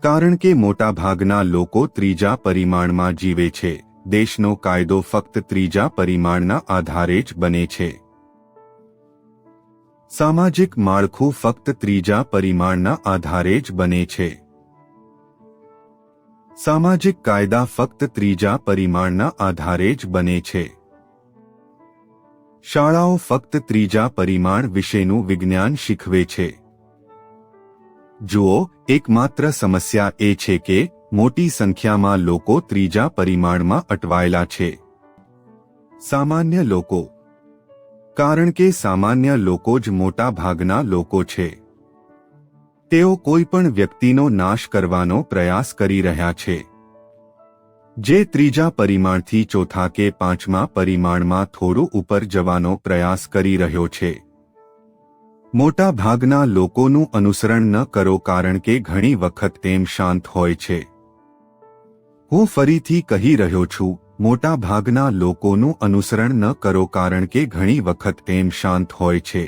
કારણ કે મોટાભાગના લોકો ત્રીજા પરિમાણમાં જીવે છે. દેશનો કાયદો ફક્ત ત્રીજા પરિમાણના આધારે જ બને છે. સામાજિક માળખું ફક્ત ત્રીજા પરિમાણના આધારે જ બને છે. સામાજિક કાયદા ફક્ત ત્રીજા પરિમાણના આધારે જ બને છે. શાળાઓ ફક્ત ત્રીજા પરિમાણ વિશેનું વિજ્ઞાન શીખવે છે. જુઓ, એકમાત્ર સમસ્યા એ છે કે મોટી સંખ્યામાં લોકો ત્રીજા પરિમાણમાં અટવાયેલા છે. સામાન્ય લોકો. કારણ કે સામાન્ય લોકો જ મોટા ભાગના લોકો છે. તેઓ કોઈ પણ વ્યક્તિનો નાશ કરવાનો પ્રયાસ કરી રહ્યા છે, જે ત્રીજા પરિમાણથી ચોથા કે પાંચમા પરિમાણમાં થોડું ઉપર જવાનો પ્રયાસ કરી રહ્યો છે. મોટા ભાગના લોકોનું અનુસરણ ન કરો કારણ કે ઘણી વખત તેમ શાંત હોય છે. હું ફરીથી કહી રહ્યો છું, મોટા ભાગના લોકોનું અનુસરણ ન કરો કારણ કે ઘણી વખત તેમ શાંત હોય છે.